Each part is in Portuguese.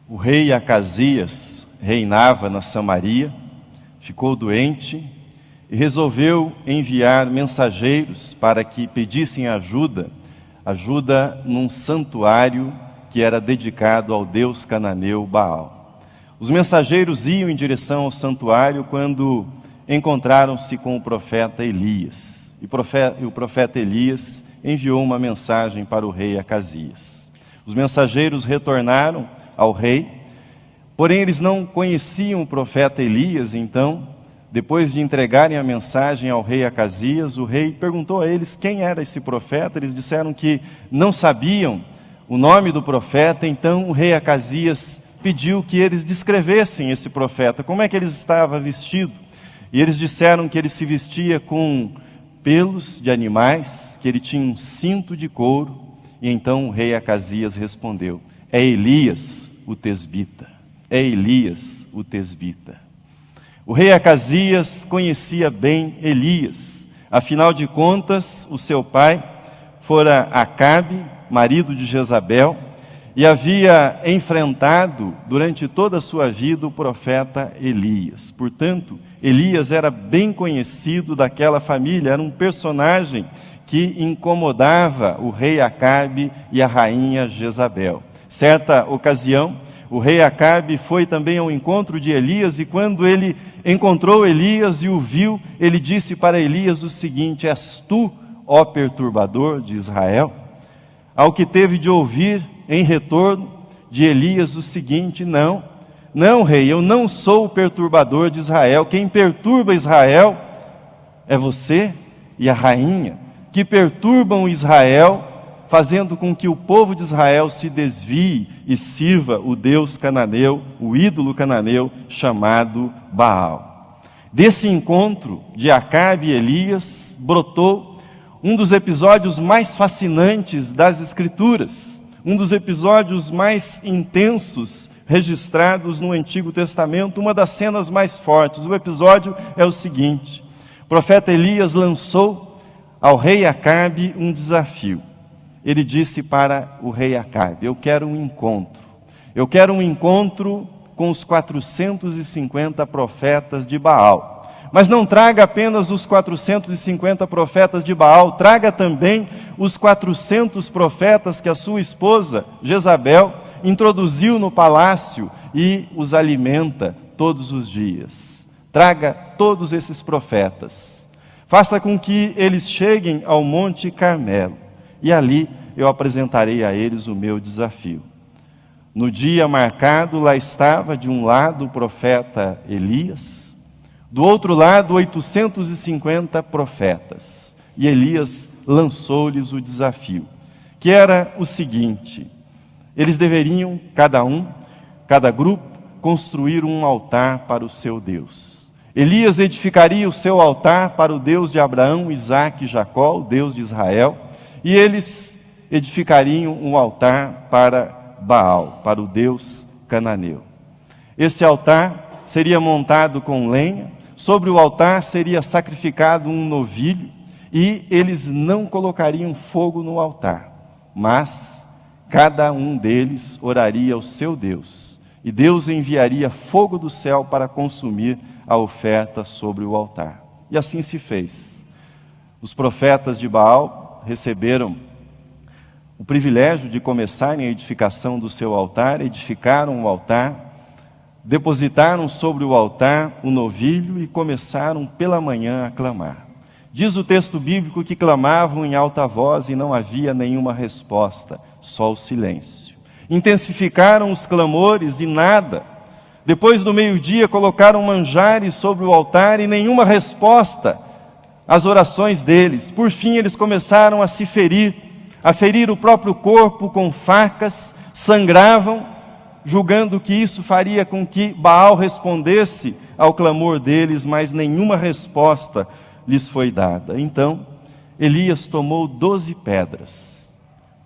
O rei Acasias reinava na Samaria, ficou doente e resolveu enviar mensageiros para que pedissem ajuda num santuário que era dedicado ao deus cananeu Baal. Os mensageiros iam em direção ao santuário quando encontraram-se com o profeta Elias. E o profeta Elias enviou uma mensagem para o rei Acasias. Os mensageiros retornaram ao rei, porém eles não conheciam o profeta Elias. Então, depois de entregarem a mensagem ao rei Acasias, o rei perguntou a eles quem era esse profeta. Eles disseram que não sabiam o nome do profeta. Então o rei Acasias pediu que eles descrevessem esse profeta, como é que ele estava vestido. E eles disseram que ele se vestia com pelos de animais, que ele tinha um cinto de couro. E então o rei Acasias respondeu: é Elias o tesbita, é Elias o tesbita. O rei Acasias conhecia bem Elias, afinal de contas o seu pai fora Acabe, marido de Jezabel, e havia enfrentado durante toda a sua vida o profeta Elias. Portanto, Elias era bem conhecido daquela família, era um personagem que incomodava o rei Acabe e a rainha Jezabel. Certa ocasião, o rei Acabe foi também ao encontro de Elias, e quando ele encontrou Elias e o viu, ele disse para Elias o seguinte: és tu, ó perturbador de Israel? Ao que teve de ouvir em retorno de Elias o seguinte: não, rei, eu não sou o perturbador de Israel. Quem perturba Israel é você e a rainha, que perturbam Israel, fazendo com que o povo de Israel se desvie e sirva o deus cananeu, o ídolo cananeu chamado Baal. Desse encontro de Acabe e Elias brotou um dos episódios mais fascinantes das Escrituras, um dos episódios mais intensos registrados no Antigo Testamento, uma das cenas mais fortes. O episódio é o seguinte: o profeta Elias lançou ao rei Acabe um desafio. Ele disse para o rei Acabe: eu quero um encontro com os 450 profetas de Baal. Mas não traga apenas os 450 profetas de Baal, traga também os 400 profetas que a sua esposa Jezabel introduziu no palácio e os alimenta todos os dias. Traga todos esses profetas. Faça com que eles cheguem ao Monte Carmelo, e ali eu apresentarei a eles o meu desafio. No dia marcado, lá estava de um lado o profeta Elias, do outro lado 850 profetas. E Elias lançou-lhes o desafio, que era o seguinte: eles deveriam, cada grupo, construir um altar para o seu Deus. Elias edificaria o seu altar para o Deus de Abraão, Isaque e Jacó, o Deus de Israel, e eles edificariam um altar para Baal, para o Deus cananeu. Esse altar seria montado com lenha, sobre o altar seria sacrificado um novilho, e eles não colocariam fogo no altar, mas cada um deles oraria ao seu Deus, e Deus enviaria fogo do céu para consumir a oferta sobre o altar. E assim se fez. Os profetas de Baal receberam o privilégio de começarem a edificação do seu altar, edificaram o altar, depositaram sobre o altar o novilho e começaram pela manhã a clamar. Diz o texto bíblico que clamavam em alta voz e não havia nenhuma resposta, só o silêncio. Intensificaram os clamores e nada. Depois do meio-dia colocaram manjares sobre o altar e nenhuma resposta às orações deles. Por fim eles começaram a se ferir, a ferir o próprio corpo com facas, sangravam, julgando que isso faria com que Baal respondesse ao clamor deles, mas nenhuma resposta lhes foi dada. Então, Elias tomou 12 pedras,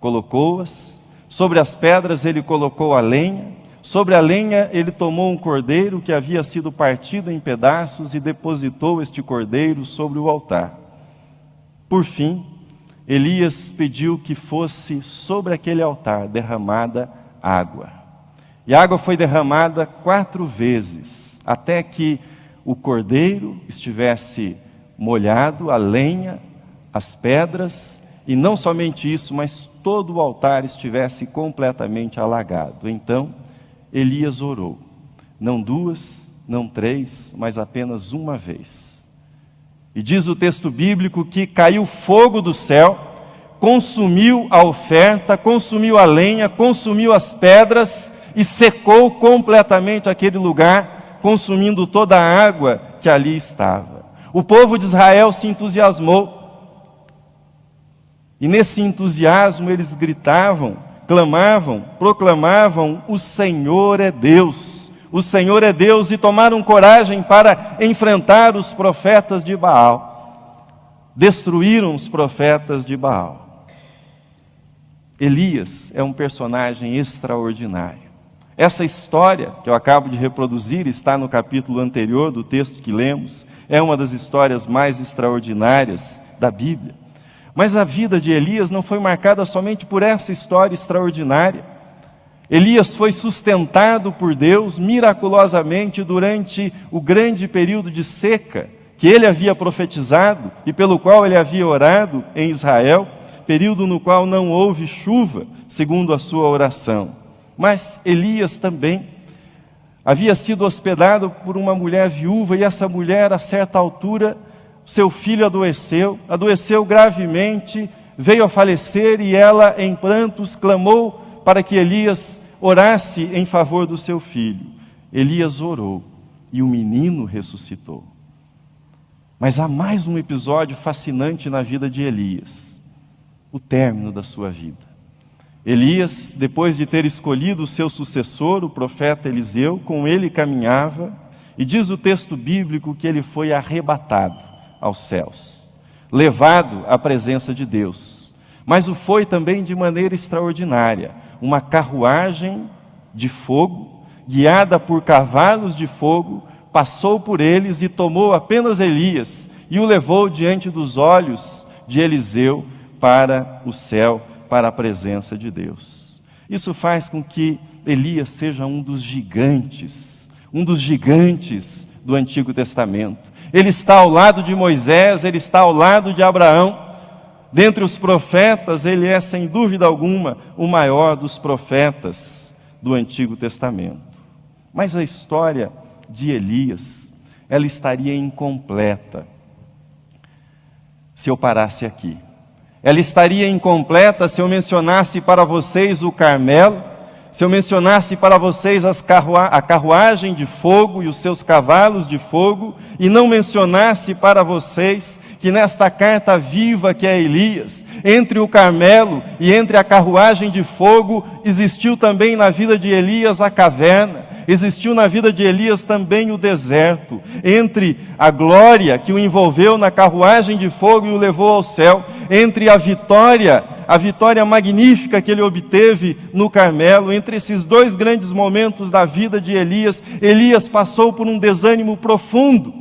colocou-as, sobre as pedras ele colocou a lenha, sobre a lenha ele tomou um cordeiro que havia sido partido em pedaços e depositou este cordeiro sobre o altar. Por fim, Elias pediu que fosse sobre aquele altar derramada água. E a água foi derramada 4 vezes, até que o cordeiro estivesse molhado, a lenha, as pedras, e não somente isso, mas todo o altar estivesse completamente alagado. Então, Elias orou, não 2, não 3, mas apenas uma vez. E diz o texto bíblico que caiu fogo do céu, consumiu a oferta, consumiu a lenha, consumiu as pedras e secou completamente aquele lugar, consumindo toda a água que ali estava. O povo de Israel se entusiasmou. E nesse entusiasmo eles gritavam, clamavam, proclamavam: o Senhor é Deus, o Senhor é Deus, e tomaram coragem para enfrentar os profetas de Baal. Destruíram os profetas de Baal. Elias é um personagem extraordinário. Essa história que eu acabo de reproduzir está no capítulo anterior do texto que lemos, é uma das histórias mais extraordinárias da Bíblia. Mas a vida de Elias não foi marcada somente por essa história extraordinária. Elias foi sustentado por Deus miraculosamente durante o grande período de seca que ele havia profetizado e pelo qual ele havia orado em Israel, período no qual não houve chuva, segundo a sua oração. Mas Elias também havia sido hospedado por uma mulher viúva, e essa mulher, a certa altura, seu filho adoeceu gravemente, veio a falecer, e ela, em prantos, clamou para que Elias orasse em favor do seu filho. Elias orou, e o menino ressuscitou. Mas há mais um episódio fascinante na vida de Elias: o término da sua vida. Elias, depois de ter escolhido o seu sucessor, o profeta Eliseu, com ele caminhava, e diz o texto bíblico que ele foi arrebatado aos céus, levado à presença de Deus. Mas o foi também de maneira extraordinária. Uma carruagem de fogo, guiada por cavalos de fogo, passou por eles e tomou apenas Elias e o levou diante dos olhos de Eliseu para o céu, para a presença de Deus. Isso faz com que Elias seja um dos gigantes do Antigo Testamento. Ele está ao lado de Moisés, ele está ao lado de Abraão. Dentre os profetas, ele é, sem dúvida alguma, o maior dos profetas do Antigo Testamento. Mas a história de Elias, ela estaria incompleta se eu parasse aqui. Ela estaria incompleta se eu mencionasse para vocês o Carmelo, se eu mencionasse para vocês a carruagem de fogo e os seus cavalos de fogo, e não mencionasse para vocês que nesta carta viva que é Elias, entre o Carmelo e entre a carruagem de fogo, existiu também na vida de Elias a caverna, existiu na vida de Elias também o deserto. Entre a glória que o envolveu na carruagem de fogo e o levou ao céu, entre a vitória magnífica que ele obteve no Carmelo, entre esses dois grandes momentos da vida de Elias, Elias passou por um desânimo profundo.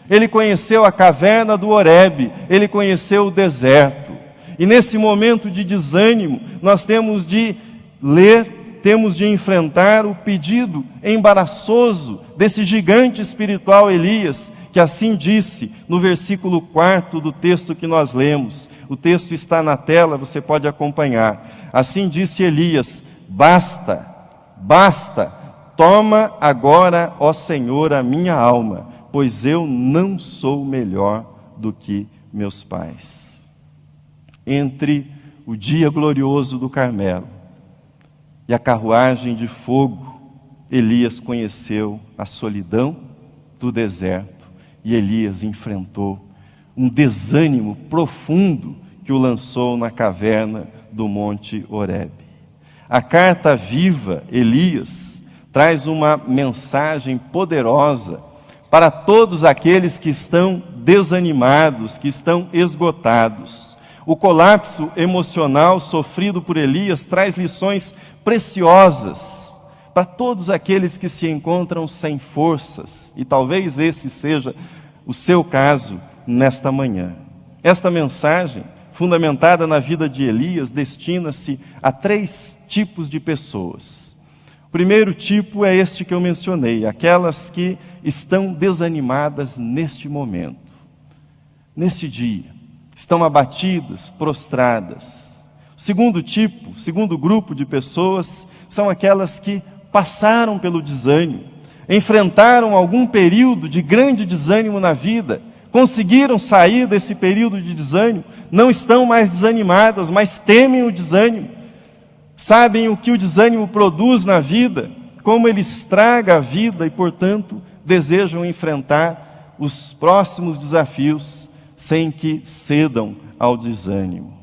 Ele conheceu a caverna do Horebe, ele conheceu o deserto. E nesse momento de desânimo, nós temos de ler, temos de enfrentar o pedido embaraçoso desse gigante espiritual Elias, que assim disse no versículo 4 do texto que nós lemos. O texto está na tela, você pode acompanhar. Assim disse Elias: basta, toma agora, ó Senhor, a minha alma, pois eu não sou melhor do que meus pais. Entre o dia glorioso do Carmelo e a carruagem de fogo, Elias conheceu a solidão do deserto, e Elias enfrentou um desânimo profundo que o lançou na caverna do Monte Horebe. A carta viva, Elias, traz uma mensagem poderosa para todos aqueles que estão desanimados, que estão esgotados. O colapso emocional sofrido por Elias traz lições preciosas para todos aqueles que se encontram sem forças, e talvez esse seja o seu caso nesta manhã. Esta mensagem, fundamentada na vida de Elias, destina-se a 3 tipos de pessoas. O primeiro tipo é este que eu mencionei, aquelas que estão desanimadas neste momento, neste dia, estão abatidas, prostradas. O segundo tipo, o segundo grupo de pessoas são aquelas que passaram pelo desânimo, enfrentaram algum período de grande desânimo na vida, conseguiram sair desse período de desânimo, não estão mais desanimadas, mas temem o desânimo, sabem o que o desânimo produz na vida, como ele estraga a vida e, portanto, desejam enfrentar os próximos desafios sem que cedam ao desânimo.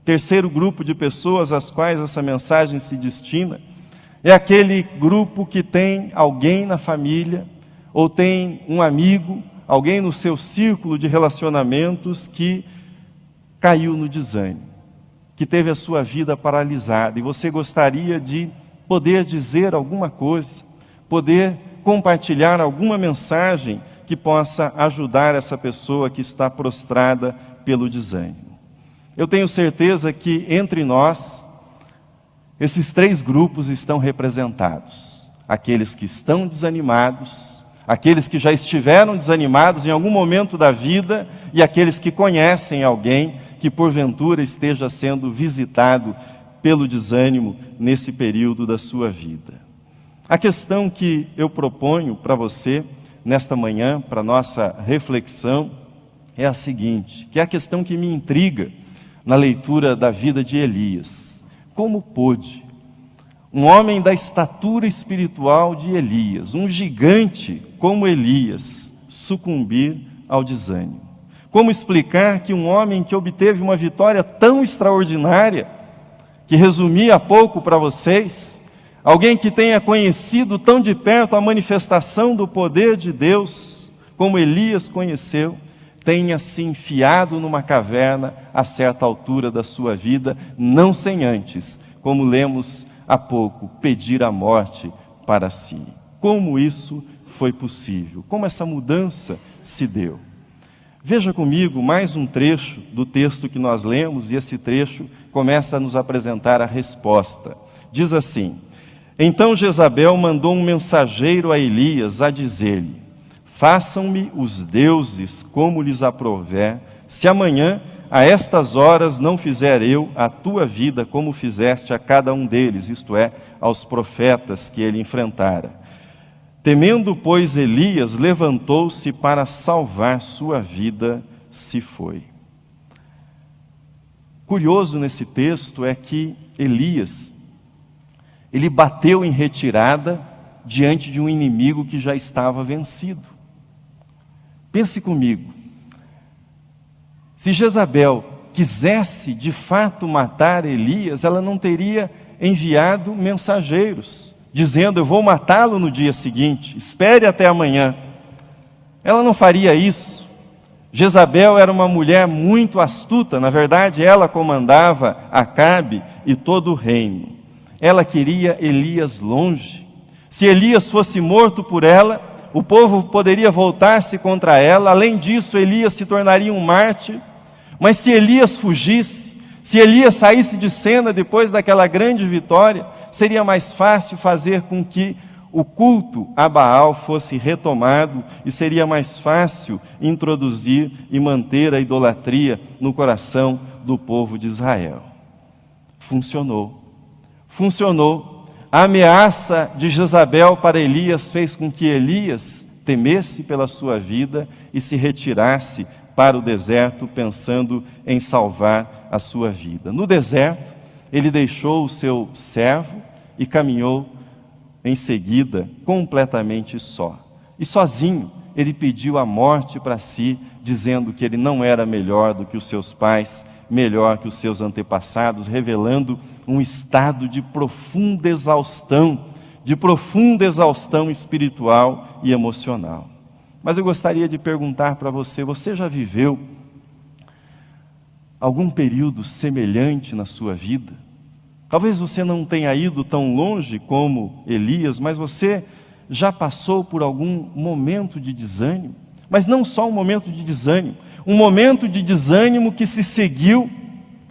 Terceiro grupo de pessoas às quais essa mensagem se destina é aquele grupo que tem alguém na família ou tem um amigo, alguém no seu círculo de relacionamentos que caiu no desânimo, que teve a sua vida paralisada, e você gostaria de poder dizer alguma coisa, poder compartilhar alguma mensagem que possa ajudar essa pessoa que está prostrada pelo desânimo. Eu tenho certeza que entre nós, esses três grupos estão representados: aqueles que estão desanimados, aqueles que já estiveram desanimados em algum momento da vida e aqueles que conhecem alguém que porventura esteja sendo visitado pelo desânimo nesse período da sua vida. A questão que eu proponho para você nesta manhã, para nossa reflexão, é a seguinte, que é a questão que me intriga na leitura da vida de Elias. Como pôde um homem da estatura espiritual de Elias, um gigante como Elias, sucumbir ao desânimo? Como explicar que um homem que obteve uma vitória tão extraordinária, que resumi há pouco para vocês, alguém que tenha conhecido tão de perto a manifestação do poder de Deus, como Elias conheceu, tenha se enfiado numa caverna a certa altura da sua vida, não sem antes, como lemos há pouco, pedir a morte para si. Como isso foi possível? Como essa mudança se deu? Veja comigo mais um trecho do texto que nós lemos, e esse trecho começa a nos apresentar a resposta. Diz assim: então Jezabel mandou um mensageiro a Elias a dizer-lhe: façam-me os deuses como lhes aprouver, se amanhã a estas horas não fizer eu a tua vida como fizeste a cada um deles, isto é, aos profetas que ele enfrentara. Temendo, pois, Elias levantou-se para salvar sua vida, se foi. Curioso nesse texto é que Elias, ele bateu em retirada diante de um inimigo que já estava vencido. Pense comigo, se Jezabel quisesse de fato matar Elias, ela não teria enviado mensageiros, dizendo: eu vou matá-lo no dia seguinte, espere até amanhã. Ela não faria isso. Jezabel era uma mulher muito astuta, na verdade ela comandava Acabe e todo o reino. Ela queria Elias longe. Se Elias fosse morto por ela, o povo poderia voltar-se contra ela, além disso Elias se tornaria um mártir. Mas se Elias fugisse, se Elias saísse de cena depois daquela grande vitória, seria mais fácil fazer com que o culto a Baal fosse retomado e seria mais fácil introduzir e manter a idolatria no coração do povo de Israel. Funcionou. Funcionou. A ameaça de Jezabel para Elias fez com que Elias temesse pela sua vida e se retirasse para o deserto, pensando em salvar a sua vida. No deserto, ele deixou o seu servo e caminhou em seguida completamente só. E sozinho, ele pediu a morte para si, dizendo que ele não era melhor do que os seus pais, melhor que os seus antepassados, revelando um estado de profunda exaustão espiritual e emocional. Mas eu gostaria de perguntar para você: você já viveu algum período semelhante na sua vida? Talvez você não tenha ido tão longe como Elias, mas você já passou por algum momento de desânimo. Mas não só um momento de desânimo que se seguiu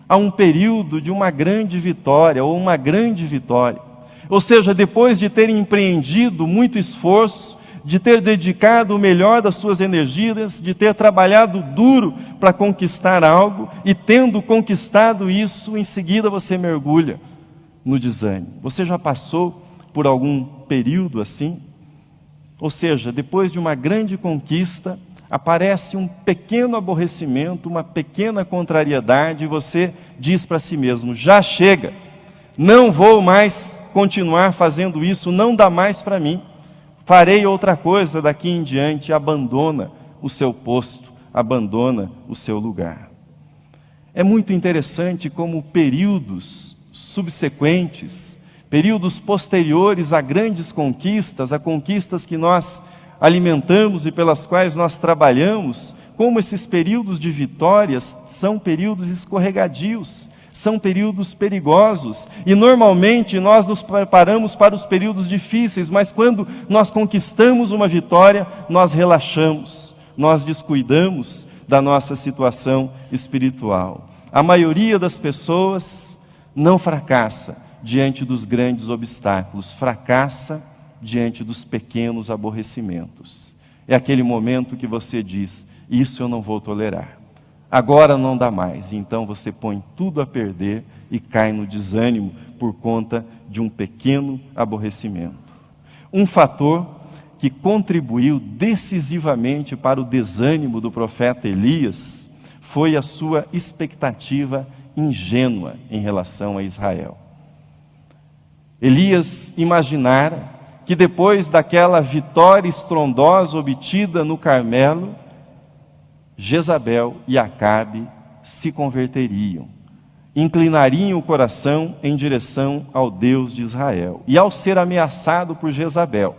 a um período de uma grande vitória ou uma grande vitória. Ou seja, depois de ter empreendido muito esforço, de ter dedicado o melhor das suas energias, de ter trabalhado duro para conquistar algo, e tendo conquistado isso, em seguida você mergulha no desânimo. Você já passou por algum período assim? Ou seja, depois de uma grande conquista, aparece um pequeno aborrecimento, uma pequena contrariedade, e você diz para si mesmo: já chega, não vou mais continuar fazendo isso, não dá mais para mim, farei outra coisa daqui em diante. Abandona o seu posto, abandona o seu lugar. É muito interessante como períodos subsequentes, períodos posteriores a grandes conquistas, a conquistas que nós alimentamos e pelas quais nós trabalhamos, como esses períodos de vitórias são períodos escorregadios, são períodos perigosos, e normalmente nós nos preparamos para os períodos difíceis, mas quando nós conquistamos uma vitória, nós relaxamos, nós descuidamos da nossa situação espiritual. A maioria das pessoas não fracassa diante dos grandes obstáculos, fracassa diante dos pequenos aborrecimentos. É aquele momento que você diz: isso eu não vou tolerar, agora não dá mais. Então você põe tudo a perder e cai no desânimo por conta de um pequeno aborrecimento. Um fator que contribuiu decisivamente para o desânimo do profeta Elias foi a sua expectativa ingênua em relação a Israel. Elias imaginara que depois daquela vitória estrondosa obtida no Carmelo, Jezabel e Acabe se converteriam, inclinariam o coração em direção ao Deus de Israel. E ao ser ameaçado por Jezabel,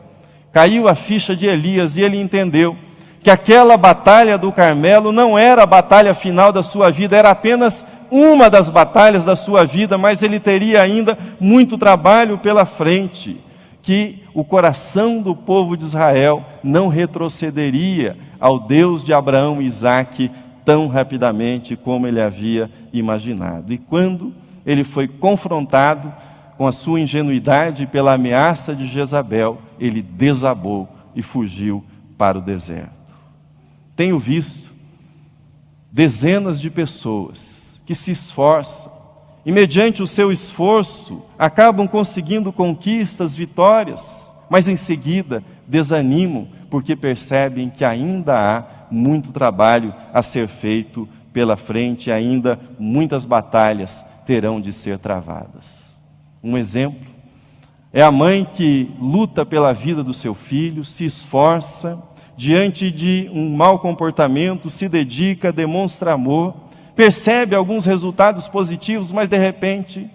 caiu a ficha de Elias e ele entendeu que aquela batalha do Carmelo não era a batalha final da sua vida, era apenas uma das batalhas da sua vida, mas ele teria ainda muito trabalho pela frente, que o coração do povo de Israel não retrocederia ao Deus de Abraão e Isaque tão rapidamente como ele havia imaginado. E quando ele foi confrontado com a sua ingenuidade pela ameaça de Jezabel, ele desabou e fugiu para o deserto. Tenho visto dezenas de pessoas que se esforçam e, mediante o seu esforço, acabam conseguindo conquistas, vitórias, mas em seguida desanimam porque percebem que ainda há muito trabalho a ser feito pela frente, e ainda muitas batalhas terão de ser travadas. Um exemplo é a mãe que luta pela vida do seu filho, se esforça, diante de um mau comportamento, se dedica, demonstra amor, percebe alguns resultados positivos, mas de repente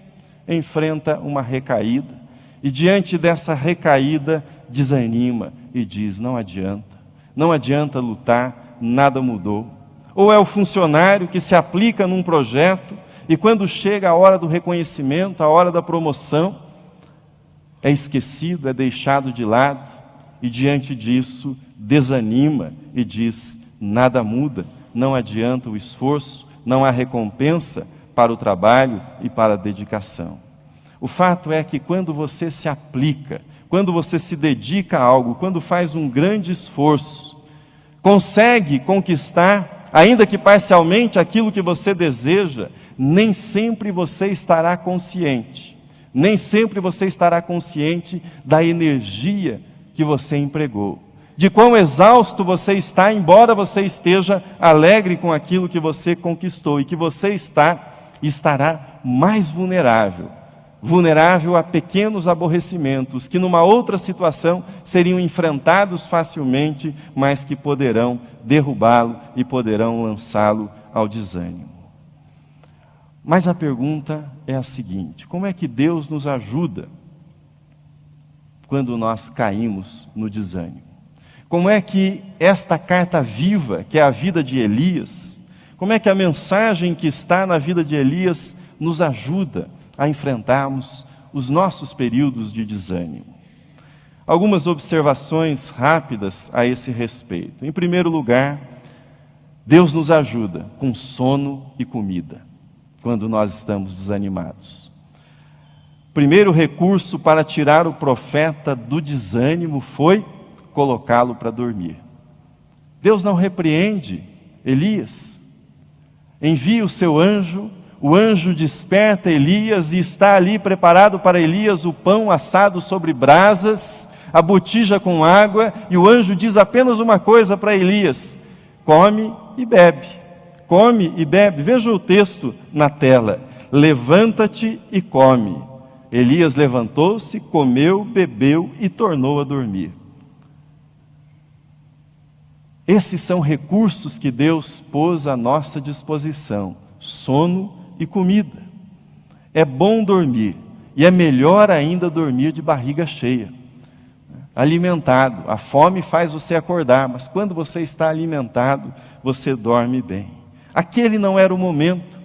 enfrenta uma recaída, e diante dessa recaída desanima e diz: não adianta lutar, nada mudou. Ou é o funcionário que se aplica num projeto e quando chega a hora do reconhecimento, a hora da promoção, é esquecido, é deixado de lado, e diante disso desanima e diz: nada muda, não adianta o esforço, não há recompensa para o trabalho e para a dedicação. O fato é que quando você se aplica, quando você se dedica a algo, quando faz um grande esforço, consegue conquistar, ainda que parcialmente, aquilo que você deseja, nem sempre você estará consciente. Nem sempre você estará consciente da energia que você empregou, de quão exausto você está, embora você esteja alegre com aquilo que você conquistou, e que você estará mais vulnerável a pequenos aborrecimentos, que numa outra situação seriam enfrentados facilmente, mas que poderão derrubá-lo e poderão lançá-lo ao desânimo. Mas a pergunta é a seguinte: como é que Deus nos ajuda quando nós caímos no desânimo? Como é que esta carta viva, que é a vida de Elias, como é que a mensagem que está na vida de Elias nos ajuda a enfrentarmos os nossos períodos de desânimo? Algumas observações rápidas a esse respeito. Em primeiro lugar, Deus nos ajuda com sono e comida quando nós estamos desanimados. primeiro recurso para tirar o profeta do desânimo foi colocá-lo para dormir. Deus não repreende Elias, envia o seu anjo, o anjo desperta Elias e está ali preparado para Elias o pão assado sobre brasas, a botija com água, e o anjo diz apenas uma coisa para Elias: come e bebe, come e bebe. Veja o texto na tela: levanta-te e come. Elias levantou-se, comeu, bebeu e tornou a dormir. Esses são recursos que Deus pôs à nossa disposição: sono e comida. É bom dormir, e é melhor ainda dormir de barriga cheia, alimentado. A fome faz você acordar, mas quando você está alimentado, você dorme bem. Aquele não era o momento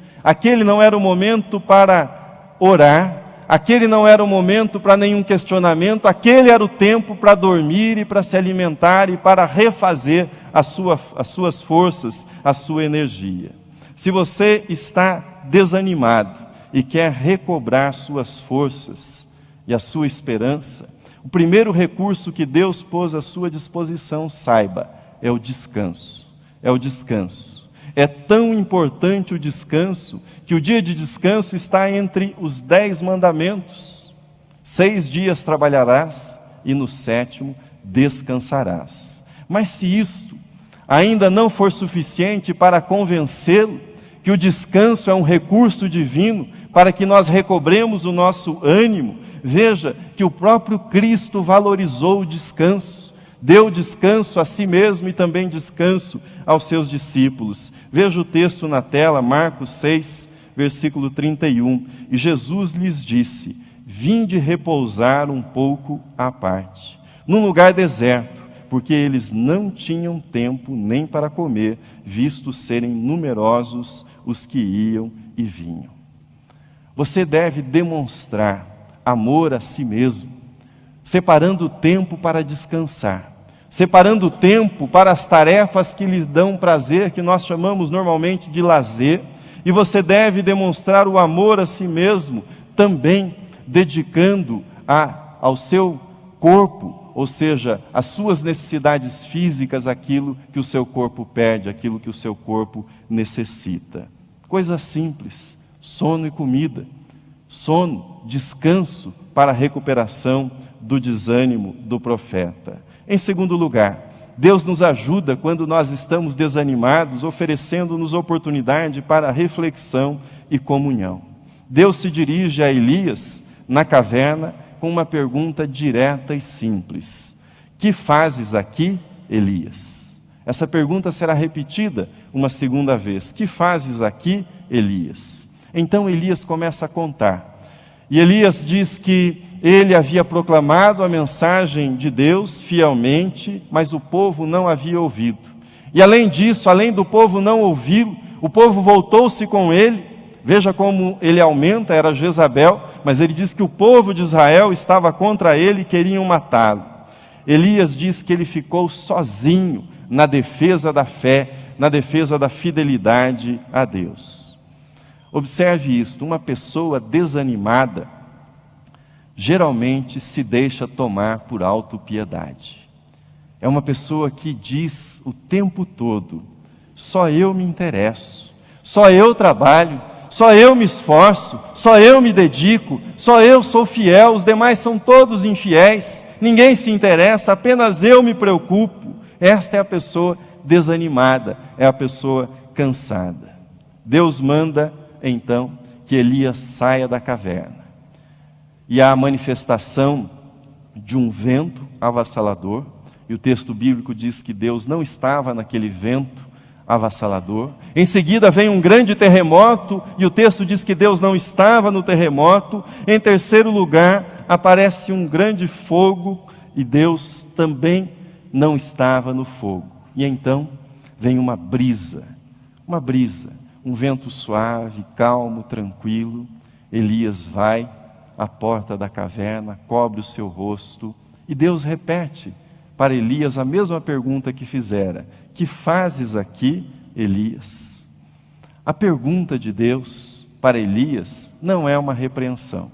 para orar, aquele não era o momento para nenhum questionamento, aquele era o tempo para dormir e para se alimentar e para refazer as suas forças, a sua energia. Se você está desanimado e quer recobrar suas forças e a sua esperança, o primeiro recurso que Deus pôs à sua disposição, saiba, é o descanso. É o descanso. É tão importante o descanso, que o dia de descanso está entre os 10 mandamentos. 6 dias trabalharás e no 7º descansarás. Mas se isto ainda não for suficiente para convencê-lo que o descanso é um recurso divino para que nós recobremos o nosso ânimo, veja que o próprio Cristo valorizou o descanso, deu descanso a si mesmo e também descanso aos seus discípulos. Veja o texto na tela, Marcos 6, versículo 31. E Jesus lhes disse: vinde repousar um pouco à parte, num lugar deserto, porque eles não tinham tempo nem para comer, visto serem numerosos os que iam e vinham. Você deve demonstrar amor a si mesmo, separando tempo para descansar, separando tempo para as tarefas que lhes dão prazer, que nós chamamos normalmente de lazer, e você deve demonstrar o amor a si mesmo, também dedicando ao seu corpo, ou seja, as suas necessidades físicas, aquilo que o seu corpo pede, aquilo que o seu corpo necessita. Coisa simples: sono e comida, sono, descanso para a recuperação do desânimo do profeta. Em segundo lugar, Deus nos ajuda quando nós estamos desanimados, oferecendo-nos oportunidade para reflexão e comunhão. Deus se dirige a Elias na caverna com uma pergunta direta e simples: que fazes aqui, Elias? Essa pergunta será repetida uma segunda vez: que fazes aqui, Elias? Então Elias começa a contar. E Elias diz que ele havia proclamado a mensagem de Deus fielmente, mas o povo não havia ouvido. E além disso, além do povo não ouvi-lo, o povo voltou-se com ele. Veja como ele aumenta, era Jezabel, mas ele diz que o povo de Israel estava contra ele e queriam matá-lo. Elias diz que ele ficou sozinho na defesa da fé, na defesa da fidelidade a Deus. Observe isto: uma pessoa desanimada geralmente se deixa tomar por autopiedade. É uma pessoa que diz o tempo todo: só eu me interesso, só eu trabalho, só eu me esforço, só eu me dedico, só eu sou fiel, os demais são todos infiéis, ninguém se interessa, apenas eu me preocupo. Esta é a pessoa desanimada, é a pessoa cansada. Deus manda então que Elias saia da caverna. E há a manifestação de um vento avassalador, e o texto bíblico diz que Deus não estava naquele vento avassalador. Em seguida vem um grande terremoto, e o texto diz que Deus não estava no terremoto. Em terceiro lugar, aparece um grande fogo, e Deus também não estava no fogo. E então vem uma brisa, um vento suave, calmo, tranquilo. Elias vai à porta da caverna, cobre o seu rosto, e Deus repete para Elias a mesma pergunta que fizera: que fazes aqui, Elias? A pergunta de Deus para Elias não é uma repreensão.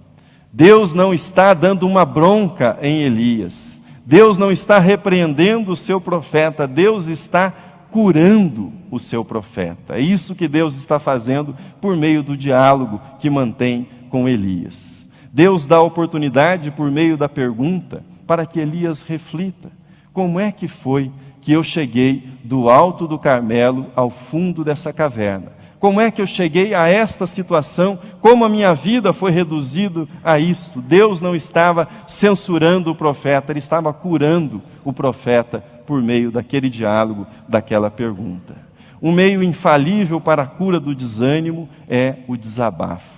Deus não está dando uma bronca em Elias. Deus não está repreendendo o seu profeta. Deus está curando o seu profeta. É isso que Deus está fazendo por meio do diálogo que mantém com Elias. Deus dá oportunidade por meio da pergunta para que Elias reflita. Como é que foi que eu cheguei do alto do Carmelo ao fundo dessa caverna? Como é que eu cheguei a esta situação? Como a minha vida foi reduzida a isto? Deus não estava censurando o profeta, Ele estava curando o profeta por meio daquele diálogo, daquela pergunta. Um meio infalível para a cura do desânimo é o desabafo.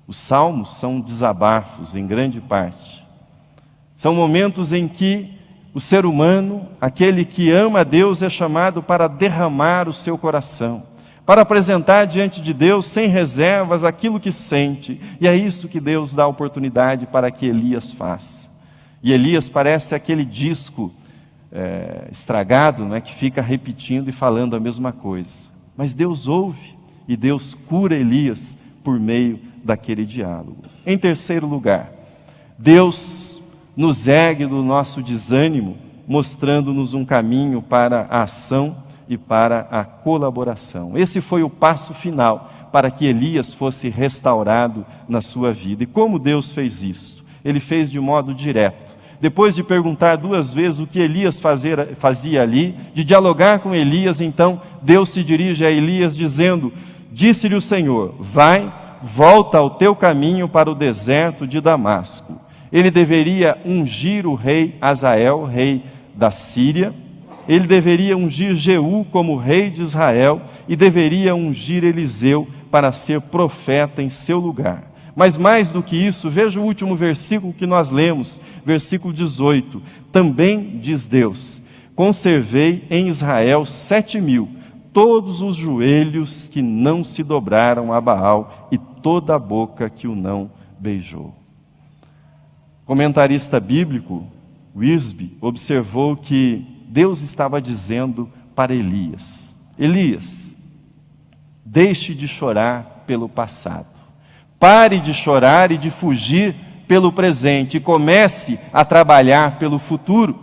Os salmos são desabafos, em grande parte. São momentos em que o ser humano, aquele que ama a Deus, é chamado para derramar o seu coração, para apresentar diante de Deus, sem reservas, aquilo que sente. E é isso que Deus dá oportunidade para que Elias faça. E Elias parece aquele disco estragado, né, que fica repetindo e falando a mesma coisa. Mas Deus ouve e Deus cura Elias por meio daquele diálogo. Em terceiro lugar, Deus nos ergue do nosso desânimo, mostrando-nos um caminho para a ação e para a colaboração. Esse foi o passo final para que Elias fosse restaurado na sua vida. E como Deus fez isso? Ele fez de modo direto. Depois de perguntar 2 vezes o que Elias fazia ali, de dialogar com Elias, então Deus se dirige a Elias dizendo: disse-lhe o Senhor, vai, volta ao teu caminho para o deserto de Damasco. Ele deveria ungir o rei Azael, rei da Síria. Ele deveria ungir Jeú como rei de Israel e deveria ungir Eliseu para ser profeta em seu lugar. Mas mais do que isso, veja o último versículo que nós lemos, versículo 18. Também diz Deus: conservei em Israel 7.000, todos os joelhos que não se dobraram a Baal e toda a boca que o não beijou. Comentarista bíblico, Wisby, observou que Deus estava dizendo para Elias: Elias, deixe de chorar pelo passado. Pare de chorar e de fugir pelo presente e comece a trabalhar pelo futuro.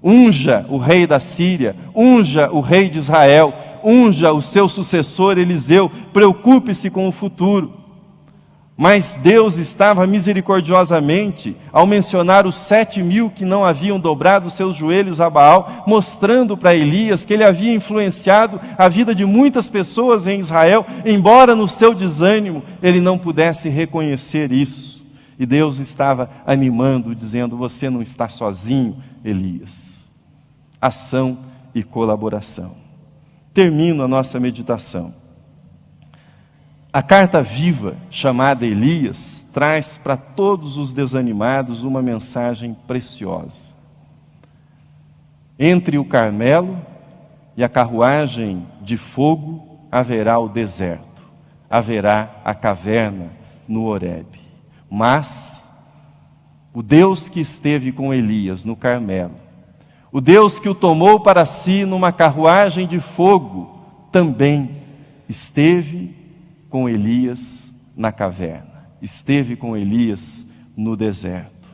Unja o rei da Síria, unja o rei de Israel, unja o seu sucessor Eliseu, preocupe-se com o futuro. Mas Deus estava misericordiosamente, ao mencionar os 7.000 que não haviam dobrado seus joelhos a Baal, mostrando para Elias que ele havia influenciado a vida de muitas pessoas em Israel, embora no seu desânimo ele não pudesse reconhecer isso. E Deus estava animando, dizendo: você não está sozinho, Elias. Ação e colaboração. Termino a nossa meditação. A carta viva, chamada Elias, traz para todos os desanimados uma mensagem preciosa. Entre o Carmelo e a carruagem de fogo haverá o deserto, haverá a caverna no Horebe. Mas o Deus que esteve com Elias no Carmelo, o Deus que o tomou para si numa carruagem de fogo, também esteve com Elias na caverna, esteve com Elias no deserto.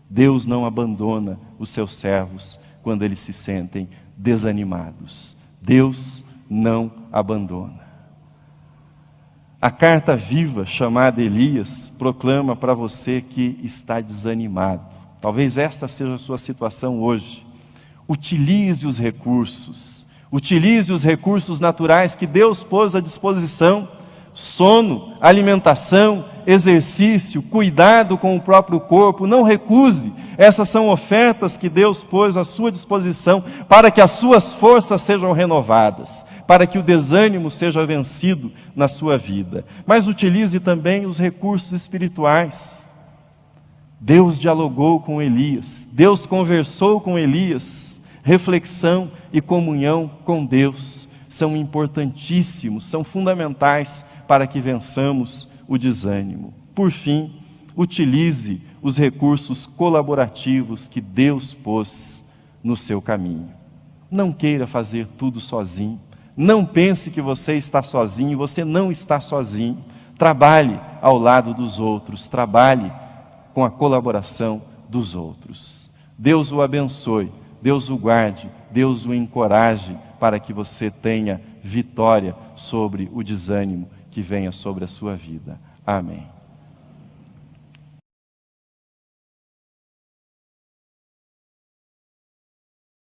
Deus não abandona os seus servos quando eles se sentem desanimados. Deus não abandona. A carta viva chamada Elias proclama para você que está desanimado. Talvez esta seja a sua situação hoje. Utilize os recursos naturais que Deus pôs à disposição. Sono, alimentação, exercício, cuidado com o próprio corpo, não recuse. Essas são ofertas que Deus pôs à sua disposição para que as suas forças sejam renovadas, para que o desânimo seja vencido na sua vida. Mas utilize também os recursos espirituais. Deus dialogou com Elias, Deus conversou com Elias. Reflexão e comunhão com Deus são importantíssimos, são fundamentais para que vençamos o desânimo. Por fim, utilize os recursos colaborativos que Deus pôs no seu caminho. Não queira fazer tudo sozinho. Não pense que você está sozinho, você não está sozinho. Trabalhe ao lado dos outros, trabalhe com a colaboração dos outros. Deus o abençoe, Deus o guarde, Deus o encoraje para que você tenha vitória sobre o desânimo que venha sobre a sua vida. Amém.